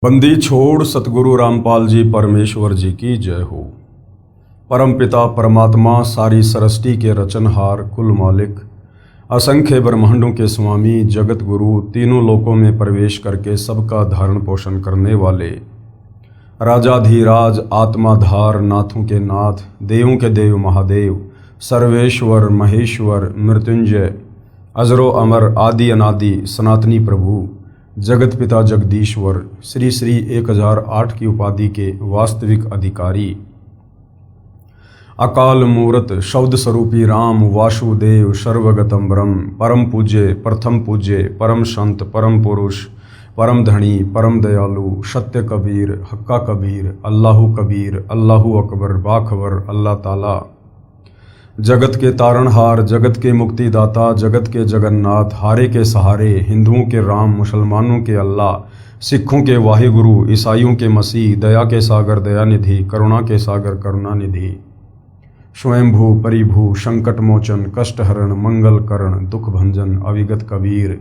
बंदी छोड़ सतगुरु रामपाल जी परमेश्वर जी की जय हो। परम पिता परमात्मा सारी सृष्टि के रचनहार कुल मालिक असंख्य ब्रह्मांडों के स्वामी जगत गुरु तीनों लोकों में प्रवेश करके सबका धारण पोषण करने वाले राजाधीराज आत्माधार नाथों के नाथ देवों के देव महादेव सर्वेश्वर महेश्वर मृत्युंजय अजरो अमर आदि अनादि सनातनी प्रभु जगत पिता जगदीश्वर श्री श्री 1008 की उपाधि के वास्तविक अधिकारी अकाल मूरत शब्द स्वरूपी राम वासुदेव सर्वगतम ब्रह्म परम पूज्य प्रथम पूज्य परम संत परम पुरुष परम धनी परम दयालु सत्य कबीर हक्का कबीर अल्लाहू अकबर बाखबर अल्लाह ताला जगत के तारणहार जगत के मुक्तिदाता जगत के जगन्नाथ हारे के सहारे हिंदुओं के राम मुसलमानों के अल्लाह सिखों के वाहिगुरु ईसाइयों के मसीह दया के सागर दयानिधि करुणा के सागर करुणानिधि स्वयंभू परिभू संकट मोचन कष्टहरण मंगल करण दुख भंजन अविगत कबीर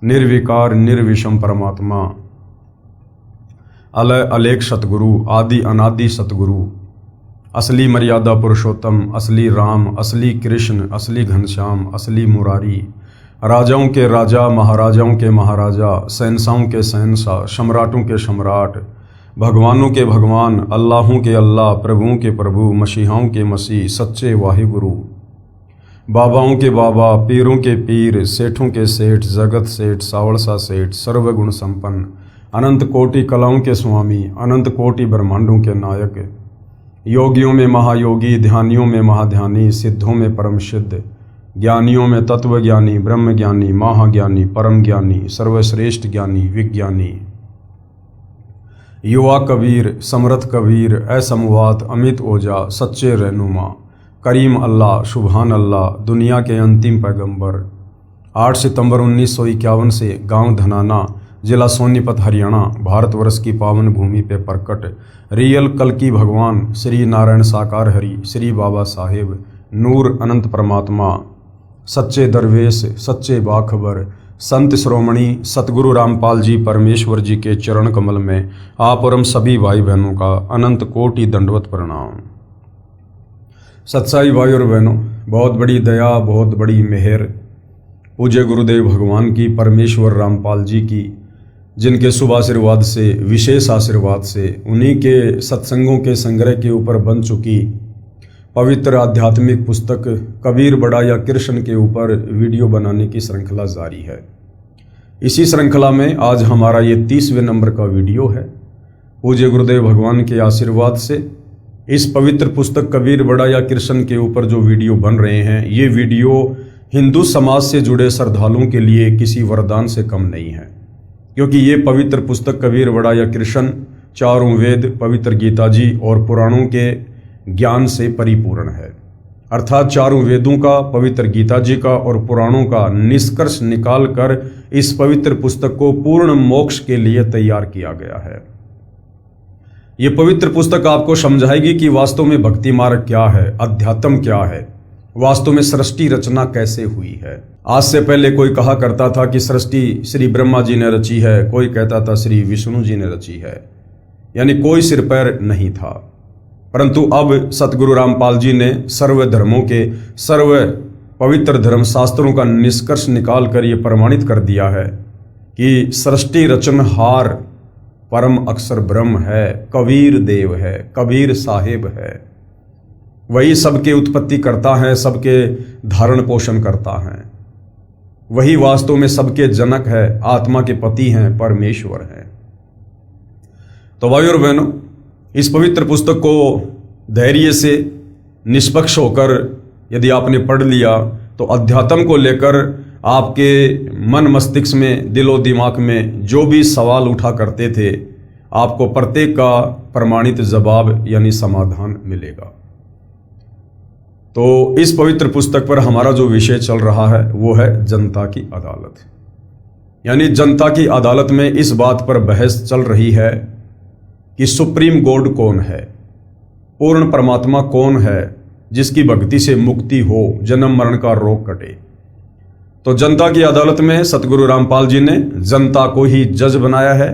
निर्विकार निर्विषम परमात्मा अलय अलेख सतगुरु आदि अनादि सतगुरु असली मर्यादा पुरुषोत्तम असली राम असली कृष्ण असली घनश्याम असली मुरारी राजाओं के राजा महाराजाओं के महाराजा शहंशाहों के शहंशाह सम्राटों के सम्राट भगवानों के भगवान अल्लाहों के अल्लाह प्रभुओं के प्रभु मसीहाओं के मसीह सच्चे वाहिगुरु बाबाओं के बाबा पीरों के पीर सेठों के सेठ जगत सेठ सावड़सा सेठ सर्वगुण संपन्न अनंत कोटि कलाओं के स्वामी अनंत कोटि ब्रह्मांडों के नायक योगियों में महायोगी ध्यानियों में महाध्यानी सिद्धों में परम सिद्ध ज्ञानियों में तत्वज्ञानी ब्रह्म ज्ञानी महाज्ञानी परम ज्ञानी सर्वश्रेष्ठ ज्ञानी विज्ञानी युवा कबीर समर्थ कबीर असमवात अमित ओजा सच्चे रहनुमा करीम अल्लाह सुबहान अल्लाह दुनिया के अंतिम पैगंबर 8 सितंबर 1951 से गांव धनाना जिला सोनीपत हरियाणा भारतवर्ष की पावन भूमि पे प्रकट रियल कल्कि भगवान श्री नारायण साकार हरि श्री बाबा साहेब नूर अनंत परमात्मा सच्चे दरवेश सच्चे बाखबर संत श्रोमणी सतगुरु रामपाल जी परमेश्वर जी के चरण कमल में आप और हम सभी भाई बहनों का अनंत कोटि दंडवत प्रणाम। सत्साई भाई और बहनों, बहुत बड़ी दया बहुत बड़ी मेहर पूज्य गुरुदेव भगवान की परमेश्वर रामपाल जी की जिनके शुभ आशीर्वाद से विशेष आशीर्वाद से उन्हीं के सत्संगों के संग्रह के ऊपर बन चुकी पवित्र आध्यात्मिक पुस्तक कबीर बड़ा या कृष्ण के ऊपर वीडियो बनाने की श्रृंखला जारी है। इसी श्रृंखला में आज हमारा ये 30वें नंबर का वीडियो है। पूज्य गुरुदेव भगवान के आशीर्वाद से इस पवित्र पुस्तक कबीर बड़ा या कृष्ण के ऊपर जो वीडियो बन रहे हैं, ये वीडियो हिंदू समाज से जुड़े श्रद्धालुओं के लिए किसी वरदान से कम नहीं है, क्योंकि ये पवित्र पुस्तक कबीर बड़ा या कृष्ण चारों वेद पवित्र गीता जी और पुराणों के ज्ञान से परिपूर्ण है। अर्थात चारों वेदों का पवित्र गीता जी का और पुराणों का निष्कर्ष निकाल कर इस पवित्र पुस्तक को पूर्ण मोक्ष के लिए तैयार किया गया है। ये पवित्र पुस्तक आपको समझाएगी कि वास्तव में भक्ति मार्ग क्या है, अध्यात्म क्या है, वास्तव में सृष्टि रचना कैसे हुई है। आज से पहले कोई कहा करता था कि सृष्टि श्री ब्रह्मा जी ने रची है, कोई कहता था श्री विष्णु जी ने रची है, यानी कोई सिर पैर नहीं था। परंतु अब सतगुरु रामपाल जी ने सर्व धर्मों के सर्व पवित्र धर्म शास्त्रों का निष्कर्ष निकाल कर यह प्रमाणित कर दिया है कि सृष्टि रचनहार परम अक्षर ब्रह्म है, कबीर देव है, कबीर साहेब है। वही सबके उत्पत्ति करता है, सबके धारण पोषण करता है। वही वास्तव में सबके जनक है, आत्मा के पति हैं, परमेश्वर हैं। तो भाइयों और बहनों, इस पवित्र पुस्तक को धैर्य से निष्पक्ष होकर यदि आपने पढ़ लिया तो अध्यात्म को लेकर आपके मन मस्तिष्क में दिलो दिमाग में जो भी सवाल उठा करते थे, आपको प्रत्येक का प्रमाणित जवाब यानी समाधान मिलेगा। तो इस पवित्र पुस्तक पर हमारा जो विषय चल रहा है वो है जनता की अदालत। यानी जनता की अदालत में इस बात पर बहस चल रही है कि सुप्रीम गॉड कौन है, पूर्ण परमात्मा कौन है जिसकी भक्ति से मुक्ति हो, जन्म मरण का रोग कटे। तो जनता की अदालत में सतगुरु रामपाल जी ने जनता को ही जज बनाया है,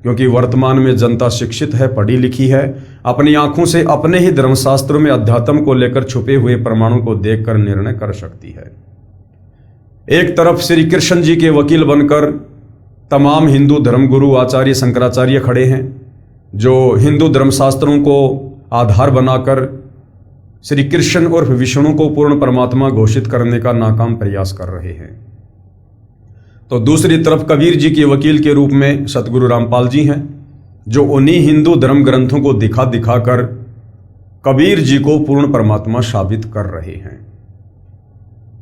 क्योंकि वर्तमान में जनता शिक्षित है, पढ़ी लिखी है, अपनी आंखों से अपने ही धर्मशास्त्रों में अध्यात्म को लेकर छुपे हुए प्रमाणों को देखकर निर्णय कर सकती है। एक तरफ श्री कृष्ण जी के वकील बनकर तमाम हिंदू धर्मगुरु आचार्य शंकराचार्य खड़े हैं, जो हिंदू धर्मशास्त्रों को आधार बनाकर श्री कृष्ण उर्फ विष्णु को पूर्ण परमात्मा घोषित करने का नाकाम प्रयास कर रहे हैं। तो दूसरी तरफ कबीर जी के वकील के रूप में सतगुरु रामपाल जी हैं, जो उन्हीं हिंदू धर्म ग्रंथों को दिखा दिखाकर कबीर जी को पूर्ण परमात्मा साबित कर रहे हैं।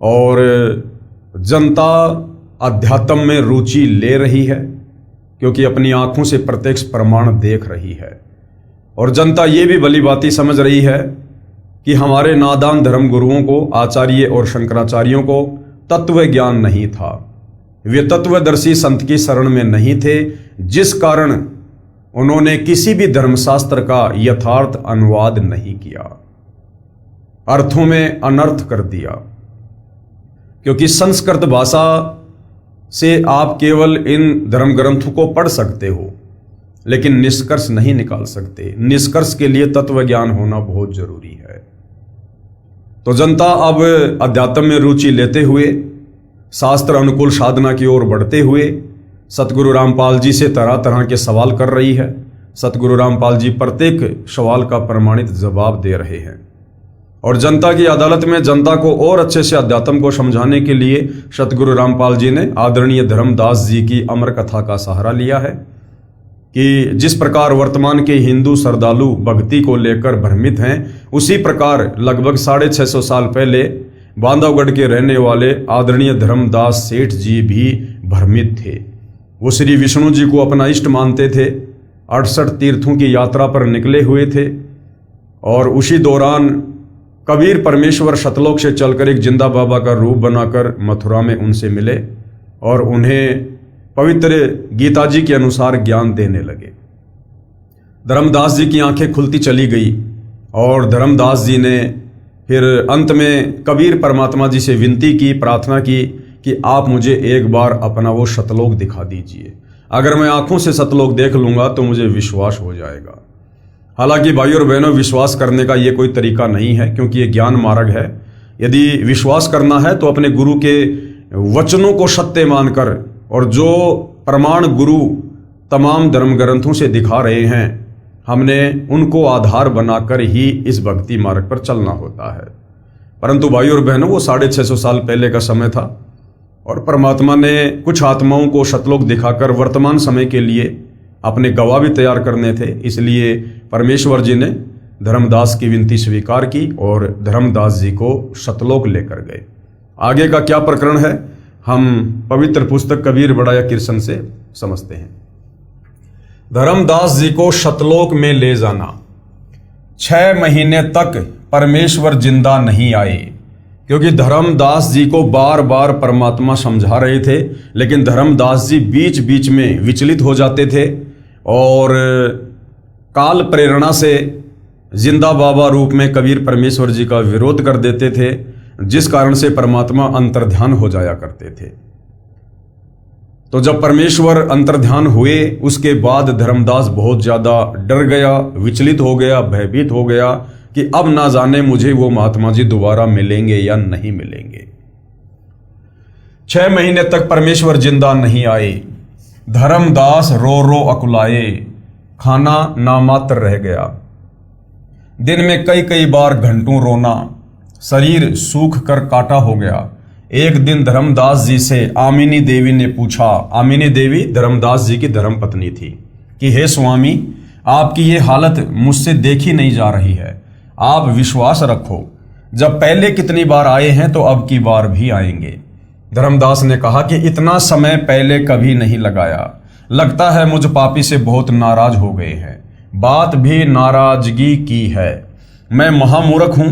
और जनता अध्यात्म में रुचि ले रही है, क्योंकि अपनी आंखों से प्रत्यक्ष प्रमाण देख रही है। और जनता ये भी भली भांति समझ रही है कि हमारे नादान धर्म गुरुओं को, आचार्य और शंकराचार्यों को तत्व ज्ञान नहीं था, वे तत्वदर्शी संत की शरण में नहीं थे, जिस कारण उन्होंने किसी भी धर्मशास्त्र का यथार्थ अनुवाद नहीं किया, अर्थों में अनर्थ कर दिया। क्योंकि संस्कृत भाषा से आप केवल इन धर्म ग्रंथों को पढ़ सकते हो, लेकिन निष्कर्ष नहीं निकाल सकते। निष्कर्ष के लिए तत्व ज्ञान होना बहुत जरूरी है। तो जनता अब अध्यात्म में रुचि लेते हुए, शास्त्र अनुकूल साधना की ओर बढ़ते हुए सतगुरु रामपाल जी से तरह तरह के सवाल कर रही है। सतगुरु रामपाल जी प्रत्येक सवाल का प्रमाणित जवाब दे रहे हैं। और जनता की अदालत में जनता को और अच्छे से अध्यात्म को समझाने के लिए सतगुरु रामपाल जी ने आदरणीय धर्मदास जी की अमर कथा का सहारा लिया है कि जिस प्रकार वर्तमान के हिंदू श्रद्धालु भक्ति को लेकर भ्रमित हैं, उसी प्रकार लगभग 650 साल पहले बांधवगढ़ के रहने वाले आदरणीय धर्मदास सेठ जी भी भ्रमित थे। वो श्री विष्णु जी को अपना इष्ट मानते थे, 68 तीर्थों की यात्रा पर निकले हुए थे। और उसी दौरान कबीर परमेश्वर सतलोक से चलकर एक जिंदा बाबा का रूप बनाकर मथुरा में उनसे मिले और उन्हें पवित्र गीता जी के अनुसार ज्ञान देने लगे। धर्मदास जी की आंखें खुलती चली गई और धर्मदास जी ने फिर अंत में कबीर परमात्मा जी से विनती की, प्रार्थना की कि आप मुझे एक बार अपना वो सतलोक दिखा दीजिए। अगर मैं आंखों से सतलोक देख लूंगा तो मुझे विश्वास हो जाएगा। हालांकि भाई और बहनों, विश्वास करने का ये कोई तरीका नहीं है, क्योंकि ये ज्ञान मार्ग है। यदि विश्वास करना है तो अपने गुरु के वचनों को सत्य मानकर, और जो प्रमाण गुरु तमाम धर्म ग्रंथों से दिखा रहे हैं, हमने उनको आधार बनाकर ही इस भक्ति मार्ग पर चलना होता है। परंतु भाई और बहनों, वो 650 साल पहले का समय था और परमात्मा ने कुछ आत्माओं को सतलोक दिखाकर वर्तमान समय के लिए अपने गवाह भी तैयार करने थे। इसलिए परमेश्वर जी ने धर्मदास की विनती स्वीकार की और धर्मदास जी को सतलोक लेकर गए। आगे का क्या प्रकरण है, हम पवित्र पुस्तक कबीर बड़ाया कृष्ण से समझते हैं। धर्मदास जी को सतलोक में ले जाना। 6 महीने तक परमेश्वर जिंदा नहीं आए, क्योंकि धर्मदास जी को बार बार परमात्मा समझा रहे थे, लेकिन धर्मदास जी बीच बीच में विचलित हो जाते थे और काल प्रेरणा से जिंदा बाबा रूप में कबीर परमेश्वर जी का विरोध कर देते थे, जिस कारण से परमात्मा अंतर्ध्यान हो जाया करते थे। तो जब परमेश्वर अंतर्ध्यान हुए, उसके बाद धर्मदास बहुत ज्यादा डर गया, विचलित हो गया, भयभीत हो गया कि अब ना जाने मुझे वो महात्मा जी दोबारा मिलेंगे या नहीं मिलेंगे। 6 महीने तक परमेश्वर जिंदा नहीं आए। धर्मदास रो रो अकुलाए, खाना नामात्र रह गया। दिन में कई कई बार घंटों रोना, शरीर सूख कर काटा हो गया। एक दिन धर्मदास जी से आमिनी देवी ने पूछा, आमिनी देवी धर्मदास जी की धर्मपत्नी थी, कि हे स्वामी, आपकी ये हालत मुझसे देखी नहीं जा रही है, आप विश्वास रखो, जब पहले कितनी बार आए हैं तो अब की बार भी आएंगे। धर्मदास ने कहा कि इतना समय पहले कभी नहीं लगाया, लगता है मुझ पापी से बहुत नाराज हो गए हैं, बात भी नाराजगी की है, मैं महामूर्ख हूं।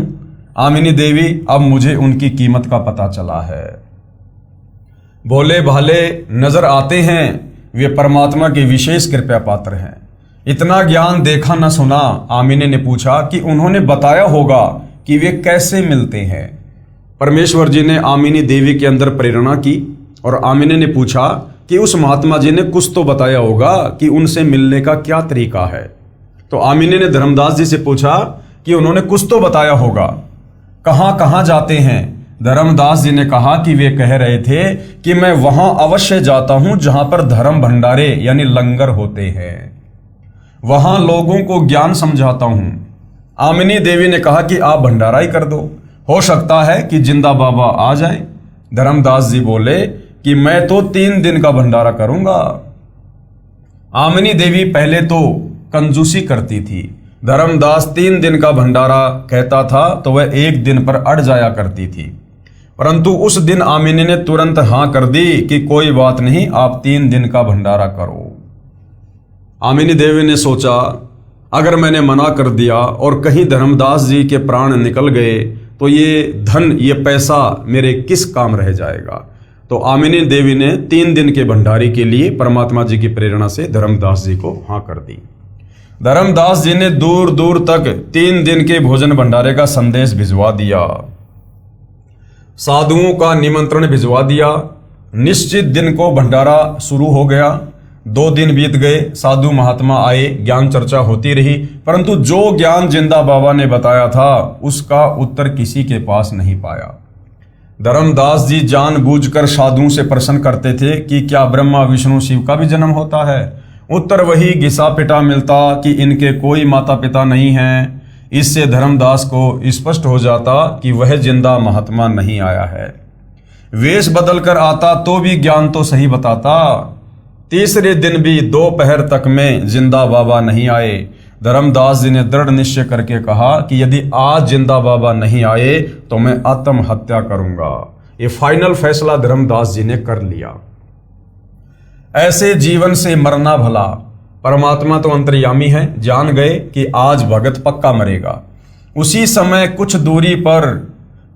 आमिनी देवी, अब मुझे उनकी कीमत का पता चला है। भोले भाले नजर आते हैं, वे परमात्मा के विशेष कृपा पात्र हैं। इतना ज्ञान देखा न सुना। आमिनी ने पूछा कि उन्होंने बताया होगा कि वे कैसे मिलते हैं। परमेश्वर जी ने आमिनी देवी के अंदर प्रेरणा की और आमिनी ने पूछा कि उस महात्मा जी ने कुछ तो बताया होगा कि उनसे मिलने का क्या तरीका है। तो आमिनी ने धर्मदास जी से पूछा कि उन्होंने कुछ तो बताया होगा, कहाँ कहाँ जाते हैं। धर्मदास जी ने कहा कि वे कह रहे थे कि मैं वहां अवश्य जाता हूं जहां पर धर्म भंडारे यानी लंगर होते हैं, वहां लोगों को ज्ञान समझाता हूं। आमिनी देवी ने कहा कि आप भंडारा ही कर दो, हो सकता है कि जिंदा बाबा आ जाएं। धर्मदास जी बोले कि मैं तो 3 दिन का भंडारा करूंगा। आमिनी देवी पहले तो कंजूसी करती थी। धर्मदास 3 दिन का भंडारा कहता था तो वह 1 दिन पर अड़ जाया करती थी, परंतु उस दिन आमिनी ने तुरंत हां कर दी कि कोई बात नहीं, आप 3 दिन का भंडारा करो। आमिनी देवी ने सोचा अगर मैंने मना कर दिया और कहीं धर्मदास जी के प्राण निकल गए तो ये धन, ये पैसा मेरे किस काम रह जाएगा। तो आमिनी देवी ने 3 दिन के भंडारे के लिए परमात्मा जी की प्रेरणा से धर्मदास जी को हाँ कर दी। धर्मदास जी ने दूर दूर तक 3 दिन के भोजन भंडारे का संदेश भिजवा दिया, साधुओं का निमंत्रण भिजवा दिया। निश्चित दिन को भंडारा शुरू हो गया। 2 दिन बीत गए, साधु महात्मा आए, ज्ञान चर्चा होती रही, परंतु जो ज्ञान जिंदा बाबा ने बताया था उसका उत्तर किसी के पास नहीं पाया। धर्मदास जी जानबूझकर साधुओं से प्रश्न करते थे कि क्या ब्रह्मा विष्णु शिव का भी जन्म होता है। उत्तर वही घिसा पिटा मिलता कि इनके कोई माता पिता नहीं हैं। इससे धर्मदास को स्पष्ट हो जाता कि वह जिंदा महात्मा नहीं आया है। वेश बदलकर आता तो भी ज्ञान तो सही बताता। तीसरे दिन भी दोपहर तक में जिंदा बाबा नहीं आए। धर्मदास जी ने दृढ़ निश्चय करके कहा कि यदि आज जिंदा बाबा नहीं आए तो मैं आत्महत्या करूंगा। ये फाइनल फैसला धर्मदास जी ने कर लिया। ऐसे जीवन से मरना भला। परमात्मा तो अंतर्यामी है, जान गए कि आज भगत पक्का मरेगा। उसी समय कुछ दूरी पर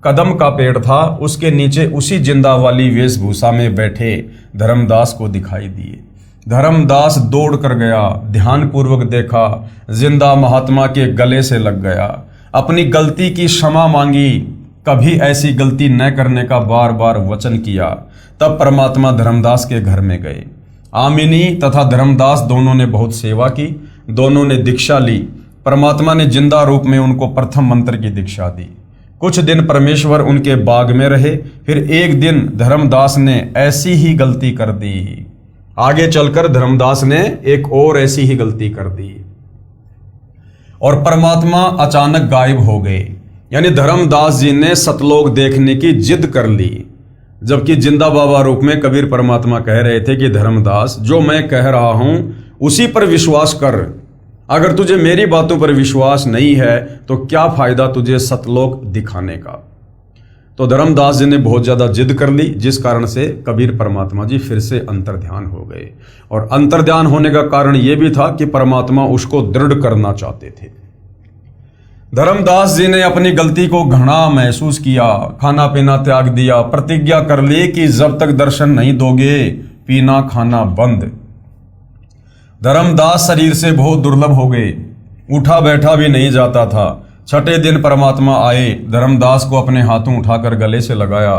कदम का पेड़ था, उसके नीचे उसी जिंदा वाली वेशभूषा में बैठे धर्मदास को दिखाई दिए। धर्मदास दौड़ कर गया, ध्यानपूर्वक देखा, जिंदा महात्मा के गले से लग गया, अपनी गलती की क्षमा मांगी, कभी ऐसी गलती न करने का बार बार वचन किया। तब परमात्मा धर्मदास के घर में गए। आमिनी तथा धर्मदास दोनों ने बहुत सेवा की, दोनों ने दीक्षा ली। परमात्मा ने जिंदा रूप में उनको प्रथम मंत्र की दीक्षा दी। कुछ दिन परमेश्वर उनके बाग में रहे। फिर एक दिन धर्मदास ने ऐसी ही गलती कर दी। आगे चलकर धर्मदास ने एक और ऐसी ही गलती कर दी और परमात्मा अचानक गायब हो गए। यानी धर्मदास जी ने सतलोक देखने की जिद कर ली, जबकि जिंदा बाबा रूप में कबीर परमात्मा कह रहे थे कि धर्मदास, जो मैं कह रहा हूं उसी पर विश्वास कर। अगर तुझे मेरी बातों पर विश्वास नहीं है तो क्या फायदा तुझे सतलोक दिखाने का। तो धर्मदास जी ने बहुत ज्यादा जिद कर ली, जिस कारण से कबीर परमात्मा जी फिर से अंतर्ध्यान हो गए। और अंतर्ध्यान होने का कारण यह भी था कि परमात्मा उसको दृढ़ करना चाहते थे। धर्मदास जी ने अपनी गलती को घृणा महसूस किया, खाना पीना त्याग दिया, प्रतिज्ञा कर ली कि जब तक दर्शन नहीं दोगे पीना खाना बंद। धर्मदास शरीर से बहुत दुर्लभ हो गए, उठा बैठा भी नहीं जाता था। छठे दिन परमात्मा आए, धर्मदास को अपने हाथों उठाकर गले से लगाया,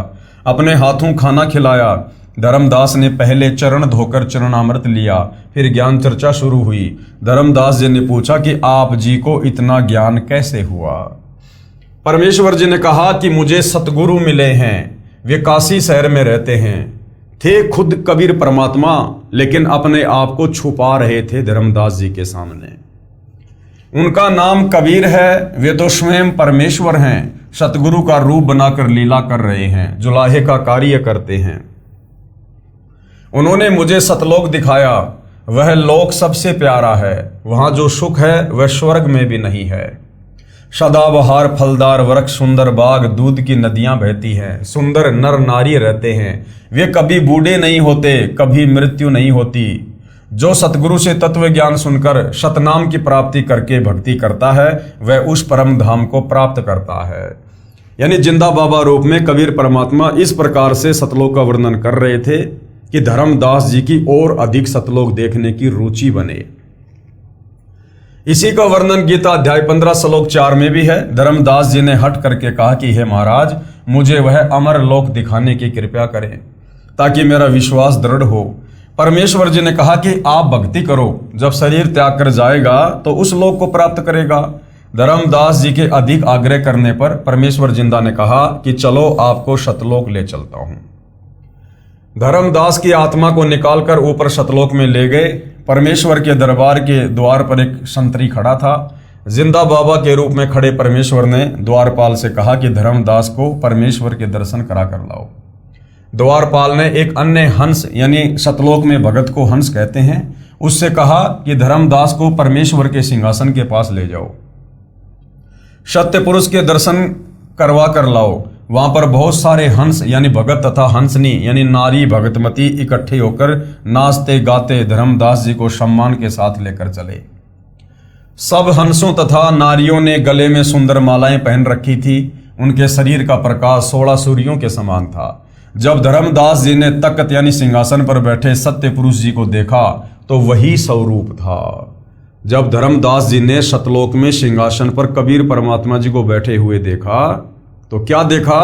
अपने हाथों खाना खिलाया। धर्मदास ने पहले चरण धोकर चरणामृत लिया, फिर ज्ञान चर्चा शुरू हुई। धर्मदास जी ने पूछा कि आप जी को इतना ज्ञान कैसे हुआ। परमेश्वर जी ने कहा कि मुझे सतगुरु मिले हैं, वे काशी शहर में रहते हैं। थे खुद कबीर परमात्मा, लेकिन अपने आप को छुपा रहे थे धर्मदास जी के सामने। उनका नाम कबीर है, वे तो स्वयं परमेश्वर हैं, सतगुरु का रूप बनाकर लीला कर रहे हैं, जुलाहे का कार्य करते हैं। उन्होंने मुझे सतलोक दिखाया, वह लोक सबसे प्यारा है, वहां जो सुख है वह स्वर्ग में भी नहीं है। सदाबहार फलदार वृक्ष, सुंदर बाग, दूध की नदियां बहती हैं, सुंदर नर नारी रहते हैं, वे कभी बूढ़े नहीं होते, कभी मृत्यु नहीं होती। जो सतगुरु से तत्व ज्ञान सुनकर सतनाम की प्राप्ति करके भक्ति करता है वह उस परम धाम को प्राप्त करता है। यानी जिंदा बाबा रूप में कबीर परमात्मा इस प्रकार से सतलोक का वर्णन कर रहे थे कि धर्मदास जी की और अधिक सतलोक देखने की रुचि बने। इसी का वर्णन गीता अध्याय 15 श्लोक 4 में भी है। धर्मदास जी ने हट करके कहा कि हे महाराज, मुझे वह अमर लोक दिखाने की कृपा करें ताकि मेरा विश्वास दृढ़ हो। परमेश्वर जी ने कहा कि आप भक्ति करो, जब शरीर त्याग कर जाएगा तो उस लोक को प्राप्त करेगा। धर्मदास जी के अधिक आग्रह करने पर परमेश्वर जिंदा ने कहा कि चलो आपको शतलोक ले चलता हूं। धर्मदास की आत्मा को निकालकर ऊपर शतलोक में ले गए। परमेश्वर के दरबार के द्वार पर एक संतरी खड़ा था। जिंदा बाबा के रूप में खड़े परमेश्वर ने द्वारपाल से कहा कि धर्मदास को परमेश्वर के दर्शन करा कर लाओ। द्वारपाल ने एक अन्य हंस, यानी शतलोक में भगत को हंस कहते हैं, उससे कहा कि धर्मदास को परमेश्वर के सिंहासन के पास ले जाओ, सत्य पुरुष के दर्शन करवा कर लाओ। वहां पर बहुत सारे हंस यानी भगत तथा हंसनी यानी नारी भगतमती इकट्ठे होकर नाचते गाते धर्मदास जी को सम्मान के साथ लेकर चले। सब हंसों तथा नारियों ने गले में सुंदर मालाएं पहन रखी थी। उनके शरीर का प्रकाश 16 सूर्यों के समान था। जब धर्मदास जी ने तख्त यानी सिंहासन पर बैठे सत्य पुरुष जी को देखा तो वही स्वरूप था। जब धर्मदास जी ने शतलोक में सिंहासन पर कबीर परमात्मा जी को बैठे हुए देखा तो क्या देखा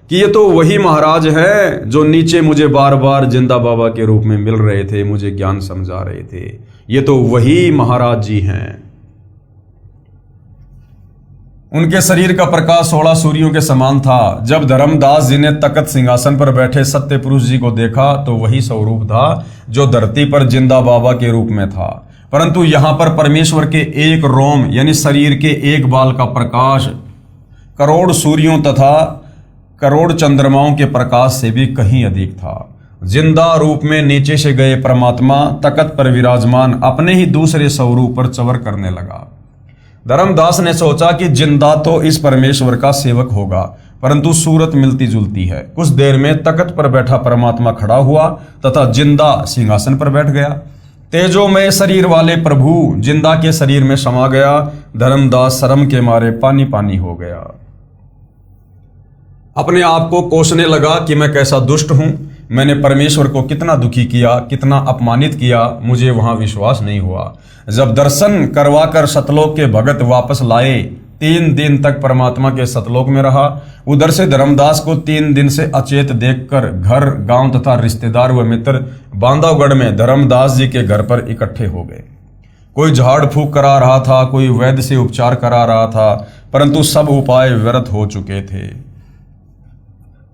कि ये तो वही महाराज है जो नीचे मुझे बार बार जिंदा बाबा के रूप में मिल रहे थे, मुझे ज्ञान समझा रहे थे। ये तो वही महाराज जी हैं। उनके शरीर का प्रकाश 16 सूर्यों के समान था। जब धर्मदास जी ने तख्त सिंहासन पर बैठे सत्य पुरुष जी को देखा तो वही स्वरूप था जो धरती पर जिंदा बाबा के रूप में था। परंतु यहां पर परमेश्वर के एक रोम यानी शरीर के एक बाल का प्रकाश करोड़ सूर्यों तथा करोड़ चंद्रमाओं के प्रकाश से भी कहीं अधिक था। जिंदा रूप में नीचे से गए परमात्मा तख्त पर विराजमान अपने ही दूसरे स्वरूप पर चवर करने लगा। धर्मदास ने सोचा कि जिंदा तो इस परमेश्वर का सेवक होगा, परंतु सूरत मिलती जुलती है। कुछ देर में तख्त पर बैठा परमात्मा खड़ा हुआ तथा जिंदा सिंहासन पर बैठ गया। तेजोमय शरीर वाले प्रभु जिंदा के शरीर में समा गया। धर्मदास शर्म के मारे पानी पानी हो गया। अपने आप को कोसने लगा कि मैं कैसा दुष्ट हूं, मैंने परमेश्वर को कितना दुखी किया, कितना अपमानित किया, मुझे वहां विश्वास नहीं हुआ। जब दर्शन करवाकर सतलोक के भगत वापस लाए, 3 दिन तक परमात्मा के सतलोक में रहा। उधर से धर्मदास को 3 दिन से अचेत देखकर घर गांव तथा रिश्तेदार व मित्र बांधवगढ़ में धर्मदास जी के घर पर इकट्ठे हो गए। कोई झाड़ फूक करा रहा था, कोई वैद्य से उपचार करा रहा था, परंतु सब उपाय व्यर्थ हो चुके थे।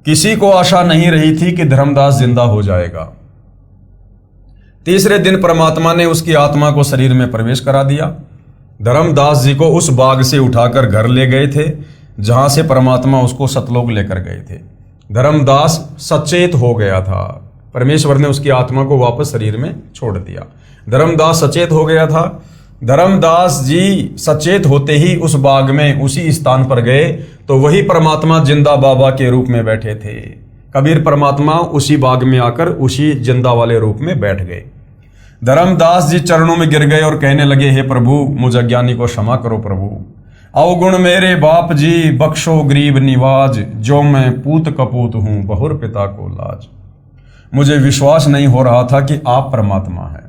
किसी को आशा नहीं रही थी कि धर्मदास जिंदा हो जाएगा। तीसरे दिन परमात्मा ने उसकी आत्मा को शरीर में प्रवेश करा दिया। धर्मदास जी को उस बाग से उठाकर घर ले गए थे जहां से परमात्मा उसको सतलोक लेकर गए थे। धर्मदास सचेत हो गया था। परमेश्वर ने उसकी आत्मा को वापस शरीर में छोड़ दिया। धर्मदास सचेत हो गया था। धर्मदास जी सचेत होते ही उस बाग में उसी स्थान पर गए तो वही परमात्मा जिंदा बाबा के रूप में बैठे थे। कबीर परमात्मा उसी बाग में आकर उसी जिंदा वाले रूप में बैठ गए। धर्मदास जी चरणों में गिर गए और कहने लगे, हे प्रभु, मुझ अज्ञानी को क्षमा करो प्रभु। अवगुण मेरे बाप जी, बख्शो गरीब निवाज, जो मैं पूत कपूत हूं, बहुर पिता को लाज। मुझे विश्वास नहीं हो रहा था कि आप परमात्मा हैं,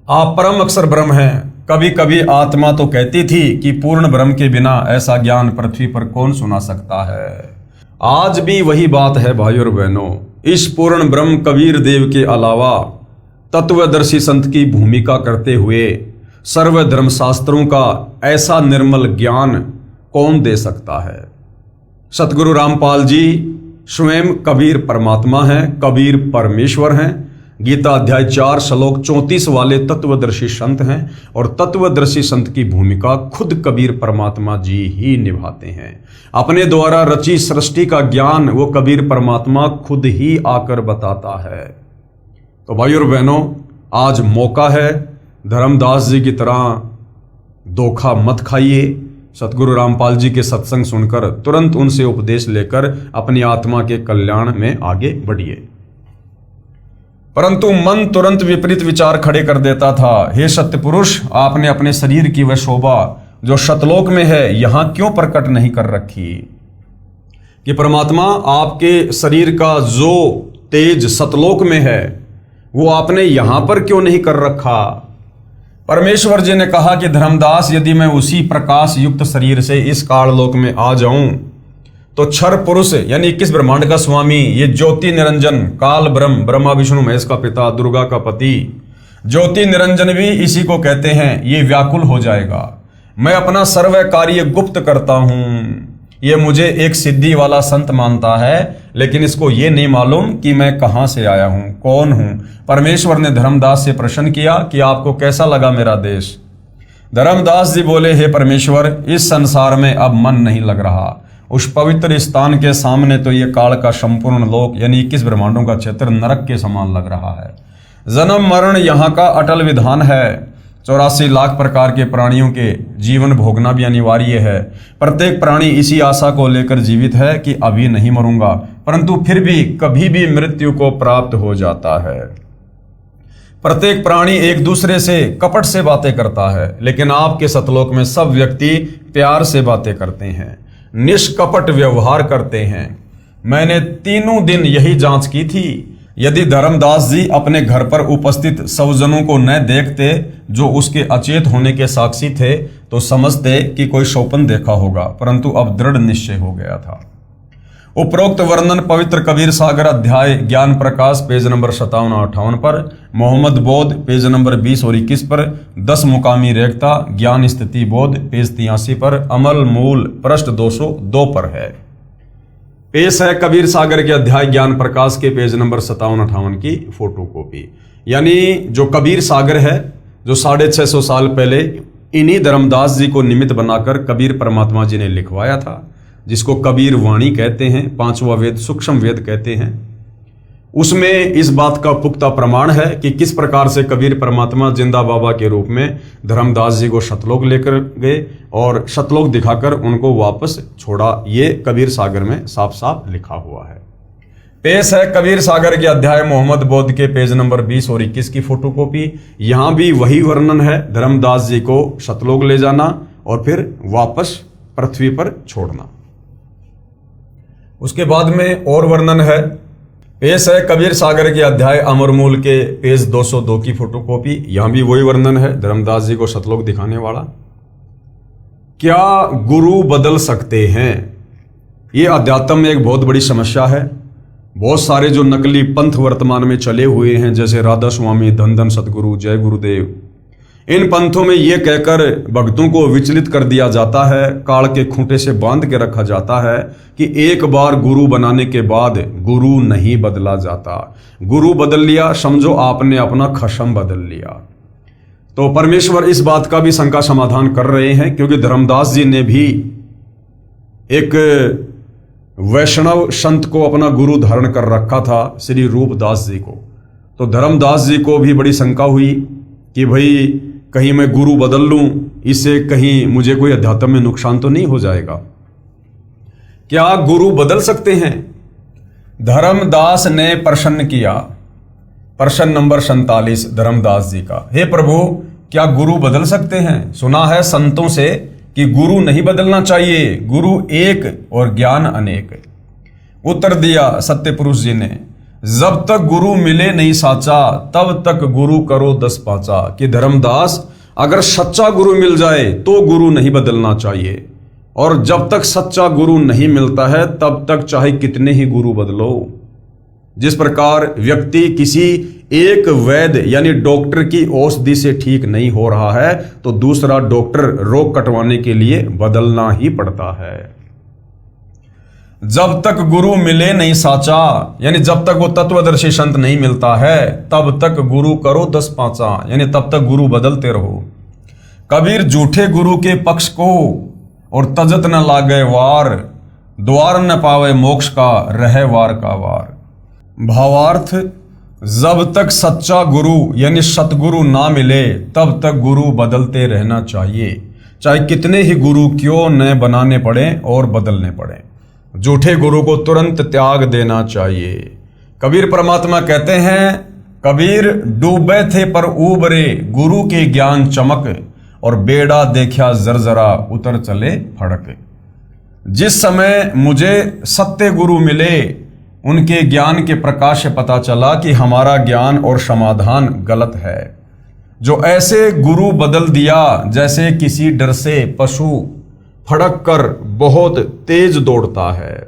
आप परम अक्षर ब्रह्म हैं। कभी कभी आत्मा तो कहती थी कि पूर्ण ब्रह्म के बिना ऐसा ज्ञान पृथ्वी पर कौन सुना सकता है। आज भी वही बात है भाई और बहनों। इस पूर्ण ब्रह्म कबीर देव के अलावा तत्वदर्शी संत की भूमिका करते हुए सर्व धर्मशास्त्रों का ऐसा निर्मल ज्ञान कौन दे सकता है। सतगुरु रामपाल जी स्वयं कबीर परमात्मा हैं, कबीर परमेश्वर हैं। गीता अध्याय 4 श्लोक 34 वाले तत्वदर्शी संत हैं और तत्वदर्शी संत की भूमिका खुद कबीर परमात्मा जी ही निभाते हैं। अपने द्वारा रची सृष्टि का ज्ञान वो कबीर परमात्मा खुद ही आकर बताता है। तो भाई और बहनों, आज मौका है, धर्मदास जी की तरह धोखा मत खाइए। सतगुरु रामपाल जी के सत्संग सुनकर तुरंत उनसे उपदेश लेकर अपनी आत्मा के कल्याण में आगे बढ़िए। परंतु मन तुरंत विपरीत विचार खड़े कर देता था। हे सत्य पुरुष, आपने अपने शरीर की वह शोभा जो शतलोक में है यहां क्यों प्रकट नहीं कर रखी? कि परमात्मा आपके शरीर का जो तेज सतलोक में है वो आपने यहां पर क्यों नहीं कर रखा? परमेश्वर जी ने कहा कि धर्मदास, यदि मैं उसी प्रकाश युक्त शरीर से इस काललोक में आ जाऊं तो क्षर पुरुष यानी 21 ब्रह्मांड का स्वामी, ये ज्योति निरंजन काल ब्रह्म, ब्रह्मा विष्णु महेश का पिता, दुर्गा का पति, ज्योति निरंजन भी इसी को कहते हैं। ये व्याकुल हो जाएगा। मैं अपना सर्व कार्य गुप्त करता हूं। ये मुझे एक सिद्धि वाला संत मानता है, लेकिन इसको ये नहीं मालूम कि मैं कहां से आया हूं, कौन हूं। परमेश्वर ने धर्मदास से प्रश्न किया कि आपको कैसा लगा मेरा देश। धर्मदास जी बोले, हे परमेश्वर, इस संसार में अब मन नहीं लग रहा। उस पवित्र स्थान के सामने तो ये काल का संपूर्ण लोक यानी 21 ब्रह्मांडों का क्षेत्र नरक के समान लग रहा है। जन्म मरण यहाँ का अटल विधान है। 84 लाख प्रकार के प्राणियों के जीवन भोगना भी अनिवार्य है। प्रत्येक प्राणी इसी आशा को लेकर जीवित है कि अभी नहीं मरूंगा, परंतु फिर भी कभी भी मृत्यु को प्राप्त हो जाता है। प्रत्येक प्राणी एक दूसरे से कपट से बातें करता है, लेकिन आपके सतलोक में सब व्यक्ति प्यार से बातें करते हैं, निष्कपट व्यवहार करते हैं। मैंने तीनों दिन यही जांच की थी। यदि धर्मदास जी अपने घर पर उपस्थित सौजनों को न देखते जो उसके अचेत होने के साक्षी थे, तो समझते कि कोई स्वप्न देखा होगा, परंतु अब दृढ़ निश्चय हो गया था। उपरोक्त वर्णन पवित्र कबीर सागर अध्याय ज्ञान प्रकाश पेज नंबर 57-58 पर, मोहम्मद बोध पेज नंबर 20 और 21 पर, 10 मुकामी रेखता ज्ञान स्थिति बोध पेज 83 पर, अमल मूल पृष्ठ 202 पर है। पेश है कबीर सागर के अध्याय ज्ञान प्रकाश के पेज नंबर 57-58 की फोटो कॉपी। यानी जो कबीर सागर है, जो 650 साल पहले इन्हीं धर्मदास जी को निमित्त बनाकर कबीर परमात्मा जी ने लिखवाया था, जिसको कबीर वाणी कहते हैं, 5वां वेद सूक्ष्म वेद कहते हैं। उसमें इस बात का पुख्ता प्रमाण है कि किस प्रकार से कबीर परमात्मा जिंदा बाबा के रूप में धर्मदास जी को सतलोक लेकर गए और सतलोक दिखाकर उनको वापस छोड़ा। ये कबीर सागर में साफ साफ लिखा हुआ है। पेश है कबीर सागर के अध्याय मोहम्मद बोध के पेज नंबर 20 और 21 की फोटोकॉपी। यहां भी वही वर्णन है, धर्मदास जी को सतलोक ले जाना और फिर वापस पृथ्वी पर छोड़ना। उसके बाद में और वर्णन है। पेश है कबीर सागर के अध्याय अमरमूल के पेज 202 की फोटोकॉपी। यहां भी वही वर्णन है, धर्मदास जी को सतलोक दिखाने वाला। क्या गुरु बदल सकते हैं? ये अध्यात्म में एक बहुत बड़ी समस्या है। बहुत सारे जो नकली पंथ वर्तमान में चले हुए हैं, जैसे राधा स्वामी, धन धन सतगुरु, जय गुरुदेव, इन पंथों में यह कहकर भक्तों को विचलित कर दिया जाता है, काल के खूंटे से बांध के रखा जाता है कि एक बार गुरु बनाने के बाद गुरु नहीं बदला जाता। गुरु बदल लिया, समझो आपने अपना खशम बदल लिया। तो परमेश्वर इस बात का भी शंका समाधान कर रहे हैं, क्योंकि धर्मदास जी ने भी एक वैष्णव संत को अपना गुरु धारण कर रखा था, श्री रूपदास जी को। तो धर्मदास जी को भी बड़ी शंका हुई कि भाई कहीं मैं गुरु बदल लूं, इससे कहीं मुझे कोई अध्यात्म में नुकसान तो नहीं हो जाएगा। क्या गुरु बदल सकते हैं? धर्मदास ने प्रश्न किया, प्रश्न नंबर 47 धर्मदास जी का। हे प्रभु, क्या गुरु बदल सकते हैं? सुना है संतों से कि गुरु नहीं बदलना चाहिए, गुरु एक और ज्ञान अनेक। उत्तर दिया सत्य पुरुष जी ने, जब तक गुरु मिले नहीं साचा, तब तक गुरु करो 10 पाचा। कि धर्मदास, अगर सच्चा गुरु मिल जाए तो गुरु नहीं बदलना चाहिए, और जब तक सच्चा गुरु नहीं मिलता है तब तक चाहे कितने ही गुरु बदलो। जिस प्रकार व्यक्ति किसी एक वैद्य यानी डॉक्टर की औषधि से ठीक नहीं हो रहा है, तो दूसरा डॉक्टर रोग कटवाने के लिए बदलना ही पड़ता है। जब तक गुरु मिले नहीं साचा, यानी जब तक वो तत्वदर्शी संत नहीं मिलता है, तब तक गुरु करो 10 पाचा, यानी तब तक गुरु बदलते रहो। कबीर झूठे गुरु के पक्ष को और तजत न लागे वार, द्वार न पावे मोक्ष का, रहे वार का वार। भावार्थ, जब तक सच्चा गुरु यानी सतगुरु ना मिले तब तक गुरु बदलते रहना चाहिए, चाहे कितने ही गुरु क्यों न बनाने पड़े और बदलने पड़े। झूठे गुरु को तुरंत त्याग देना चाहिए। कबीर परमात्मा कहते हैं, कबीर डूबे थे पर उबरे, गुरु के ज्ञान चमक, और बेड़ा देखा जरजरा, उतर चले फड़क। जिस समय मुझे सत्य गुरु मिले, उनके ज्ञान के प्रकाश से पता चला कि हमारा ज्ञान और समाधान गलत है। जो ऐसे गुरु बदल दिया जैसे किसी डर से पशु फड़क कर बहुत तेज दौड़ता है।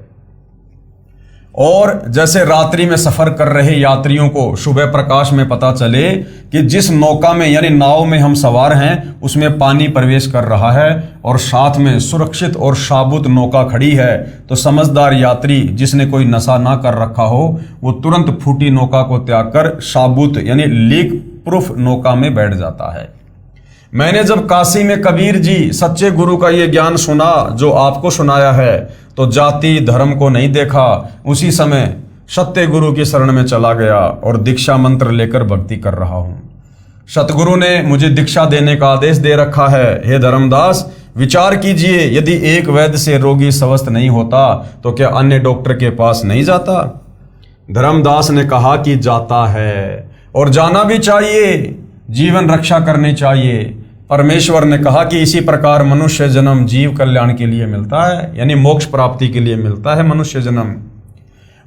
और जैसे रात्रि में सफर कर रहे यात्रियों को सुबह प्रकाश में पता चले कि जिस नौका में यानी नाव में हम सवार हैं उसमें पानी प्रवेश कर रहा है और साथ में सुरक्षित और साबुत नौका खड़ी है, तो समझदार यात्री जिसने कोई नशा ना कर रखा हो वो तुरंत फूटी नौका को त्याग कर साबुत यानी लीक प्रूफ नौका में बैठ जाता है। मैंने जब काशी में कबीर जी सच्चे गुरु का ये ज्ञान सुना जो आपको सुनाया है, तो जाति धर्म को नहीं देखा, उसी समय सत्य गुरु की शरण में चला गया और दीक्षा मंत्र लेकर भक्ति कर रहा हूं। सतगुरु ने मुझे दीक्षा देने का आदेश दे रखा है। हे धर्मदास, विचार कीजिए, यदि एक वैद्य से रोगी स्वस्थ नहीं होता तो क्या अन्य डॉक्टर के पास नहीं जाता? धर्मदास ने कहा कि जाता है और जाना भी चाहिए, जीवन रक्षा करनी चाहिए। परमेश्वर ने कहा कि इसी प्रकार मनुष्य जन्म जीव कल्याण के लिए मिलता है, यानी मोक्ष प्राप्ति के लिए मिलता है मनुष्य जन्म।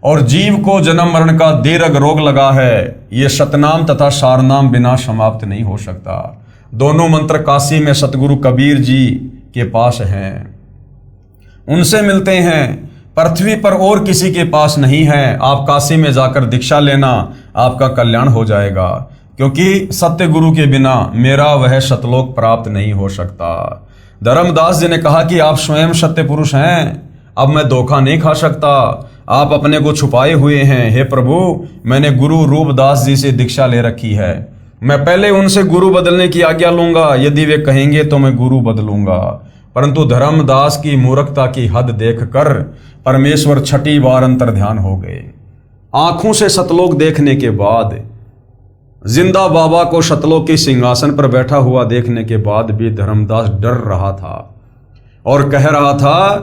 और जीव को जन्म मरण का दीर्घ रोग लगा है, ये सतनाम तथा सारनाम बिना समाप्त नहीं हो सकता। दोनों मंत्र काशी में सतगुरु कबीर जी के पास हैं, उनसे मिलते हैं, पृथ्वी पर और किसी के पास नहीं है। आप काशी में जाकर दीक्षा लेना, आपका कल्याण हो जाएगा, क्योंकि सत्य गुरु के बिना मेरा वह सतलोक प्राप्त नहीं हो सकता। धर्मदास जी ने कहा कि आप स्वयं सत्य पुरुष हैं, अब मैं धोखा नहीं खा सकता, आप अपने को छुपाए हुए हैं। हे प्रभु, मैंने गुरु रूपदास जी से दीक्षा ले रखी है, मैं पहले उनसे गुरु बदलने की आज्ञा लूंगा, यदि वे कहेंगे तो मैं गुरु बदलूंगा। परंतु धर्मदास की मूर्खता की हद देखकर परमेश्वर छठी बार अंतर्ध्यान हो गए। आंखों से सतलोक देखने के बाद, जिंदा बाबा को सतलोक के सिंहासन पर बैठा हुआ देखने के बाद भी धर्मदास डर रहा था और कह रहा था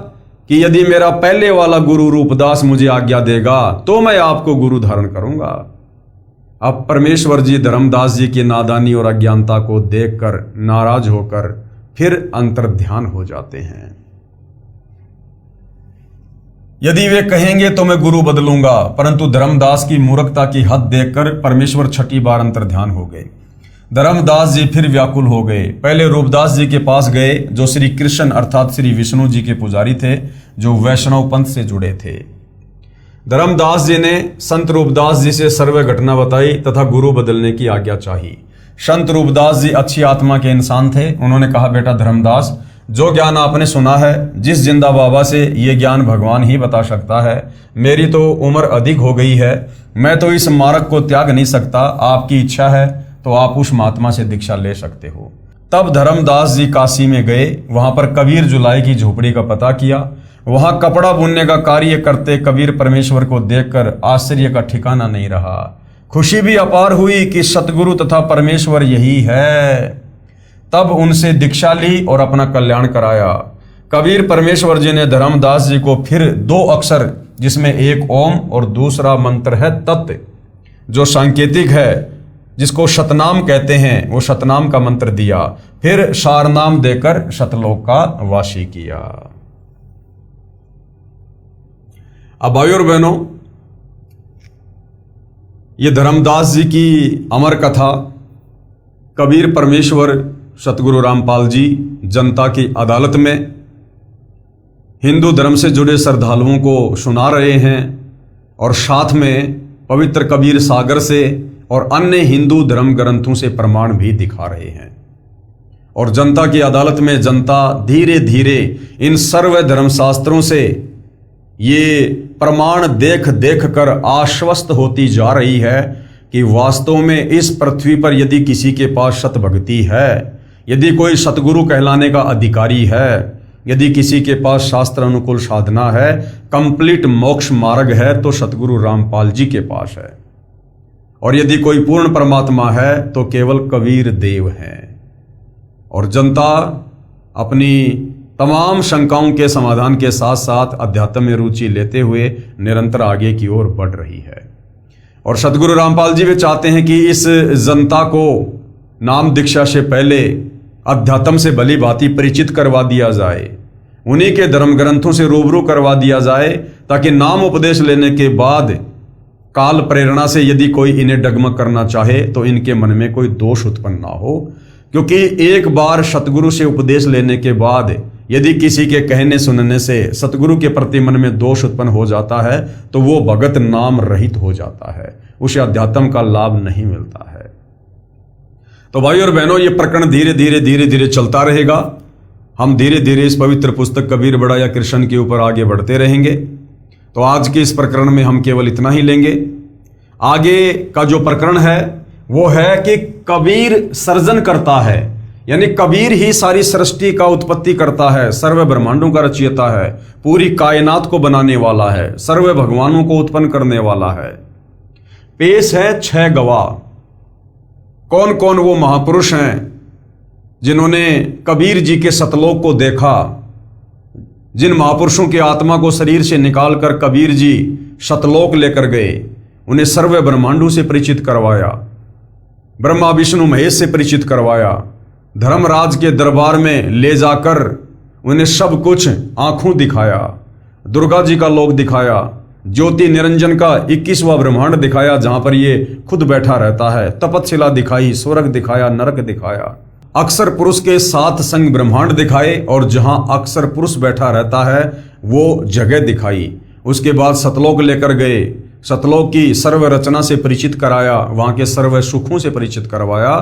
कि यदि मेरा पहले वाला गुरु रूपदास मुझे आज्ञा देगा तो मैं आपको गुरु धारण करूंगा। अब परमेश्वर जी धर्मदास जी की नादानी और अज्ञानता को देखकर नाराज होकर फिर अंतर्ध्यान हो जाते हैं। यदि वे कहेंगे तो मैं गुरु बदलूंगा, परंतु धर्मदास की मूर्खता की हद देखकर परमेश्वर छठी बार अंतर्ध्यान हो गए। धर्मदास जी फिर व्याकुल हो गए। पहले रूपदास जी के पास गए जो श्री कृष्ण अर्थात श्री विष्णु जी के पुजारी थे, जो वैष्णव पंथ से जुड़े थे। धर्मदास जी ने संत रूपदास जी से सर्व घटना बताई तथा गुरु बदलने की आज्ञा चाही। संत रूपदास जी अच्छी आत्मा के इंसान थे। उन्होंने कहा, बेटा धर्मदास, जो ज्ञान आपने सुना है, जिस जिंदा बाबा से ये ज्ञान भगवान ही बता सकता है। मेरी तो उम्र अधिक हो गई है, मैं तो इस मार्ग को त्याग नहीं सकता। आपकी इच्छा है तो आप उस महात्मा से दीक्षा ले सकते हो। तब धर्मदास जी काशी में गए, वहां पर कबीर जुलाई की झोपड़ी का पता किया। वहां कपड़ा बुनने का कार्य करते कबीर परमेश्वर को देखकर आश्चर्य का ठिकाना नहीं रहा। खुशी भी अपार हुई कि सतगुरु तथा परमेश्वर यही है। तब उनसे दीक्षा ली और अपना कल्याण कराया। कबीर परमेश्वर जी ने धर्मदास जी को फिर 2 अक्षर, जिसमें एक ओम और दूसरा मंत्र है तत्, जो सांकेतिक है, जिसको सतनाम कहते हैं, वो सतनाम का मंत्र दिया। फिर सारनाम देकर सतलोक का वासी किया। अब भाइयों और बहनों, ये धर्मदास जी की अमर कथा कबीर परमेश्वर सतगुरु रामपाल जी जनता की अदालत में हिंदू धर्म से जुड़े श्रद्धालुओं को सुना रहे हैं और साथ में पवित्र कबीर सागर से और अन्य हिंदू धर्म ग्रंथों से प्रमाण भी दिखा रहे हैं। और जनता की अदालत में जनता धीरे धीरे इन सर्व धर्मशास्त्रों से ये प्रमाण देख देख कर आश्वस्त होती जा रही है कि वास्तव में इस पृथ्वी पर यदि किसी के पास सतभक्ति है, यदि कोई सतगुरु कहलाने का अधिकारी है, यदि किसी के पास शास्त्र अनुकूल साधना है, कंप्लीट मोक्ष मार्ग है, तो सतगुरु रामपाल जी के पास है। और यदि कोई पूर्ण परमात्मा है तो केवल कबीर देव हैं। और जनता अपनी तमाम शंकाओं के समाधान के साथ साथ अध्यात्म में रुचि लेते हुए निरंतर आगे की ओर बढ़ रही है। और सतगुरु रामपाल जी भी चाहते हैं कि इस जनता को नाम दीक्षा से पहले अध्यात्म से भली भांति परिचित करवा दिया जाए, उन्हीं के धर्म ग्रंथों से रूबरू करवा दिया जाए, ताकि नाम उपदेश लेने के बाद काल प्रेरणा से यदि कोई इन्हें डगमग करना चाहे तो इनके मन में कोई दोष उत्पन्न ना हो। क्योंकि एक बार सतगुरु से उपदेश लेने के बाद यदि किसी के कहने सुनने से सतगुरु के प्रति मन में दोष उत्पन्न हो जाता है तो वो भगत नाम रहित हो जाता है, उसे अध्यात्म का लाभ नहीं मिलता है। तो भाई और बहनों, ये प्रकरण धीरे धीरे चलता रहेगा। हम धीरे धीरे इस पवित्र पुस्तक कबीर बड़ा या कृष्ण के ऊपर आगे बढ़ते रहेंगे। तो आज के इस प्रकरण में हम केवल इतना ही लेंगे। आगे का जो प्रकरण है वो है कि कबीर सर्जन करता है, यानी कबीर ही सारी सृष्टि का उत्पत्ति करता है, सर्व ब्रह्मांडों का रचयिता है, पूरी कायनात को बनाने वाला है, सर्व भगवानों को उत्पन्न करने वाला है। पेश है 6 गवाह। कौन कौन वो महापुरुष हैं जिन्होंने कबीर जी के सतलोक को देखा, जिन महापुरुषों की आत्मा को शरीर से निकालकर कबीर जी सतलोक लेकर गए, उन्हें सर्व ब्रह्मांडों से परिचित करवाया, ब्रह्मा विष्णु महेश से परिचित करवाया, धर्मराज के दरबार में ले जाकर उन्हें सब कुछ आंखों दिखाया, दुर्गा जी का लोक दिखाया, ज्योति निरंजन का 21वां ब्रह्मांड दिखाया जहां पर ये खुद बैठा रहता है, तपतशिला दिखाई, स्वर्ग दिखाया, नरक दिखाया, अक्षर पुरुष के 7 संग ब्रह्मांड दिखाए और जहां अक्षर पुरुष बैठा रहता है वो जगह दिखाई। उसके बाद सतलोक लेकर गए, सतलोक की सर्व रचना से परिचित कराया, वहां के सर्व सुखों से परिचित करवाया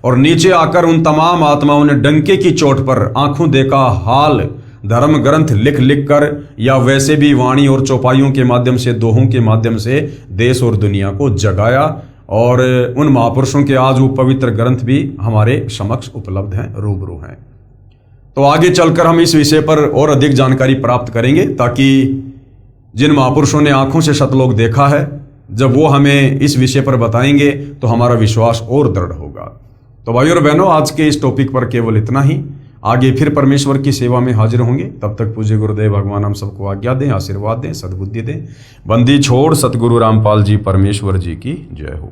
और नीचे आकर उन तमाम आत्माओं ने डंके की चोट पर आंखों देखा हाल धर्म ग्रंथ लिख लिख कर या वैसे भी वाणी और चौपाइयों के माध्यम से, दोहों के माध्यम से देश और दुनिया को जगाया। और उन महापुरुषों के आज वो पवित्र ग्रंथ भी हमारे समक्ष उपलब्ध हैं, रूबरू हैं। तो आगे चलकर हम इस विषय पर और अधिक जानकारी प्राप्त करेंगे, ताकि जिन महापुरुषों ने आंखों से सतलोक देखा है, जब वो हमें इस विषय पर बताएंगे तो हमारा विश्वास और दृढ़ होगा। तो भाई और बहनों, आज के इस टॉपिक पर केवल इतना ही। आगे फिर परमेश्वर की सेवा में हाजिर होंगे। तब तक पूज्य गुरुदेव भगवान हम सबको आज्ञा दें, आशीर्वाद दें, सद्बुद्धि दें। बंदी छोड़ सतगुरु रामपाल जी परमेश्वर जी की जय हो।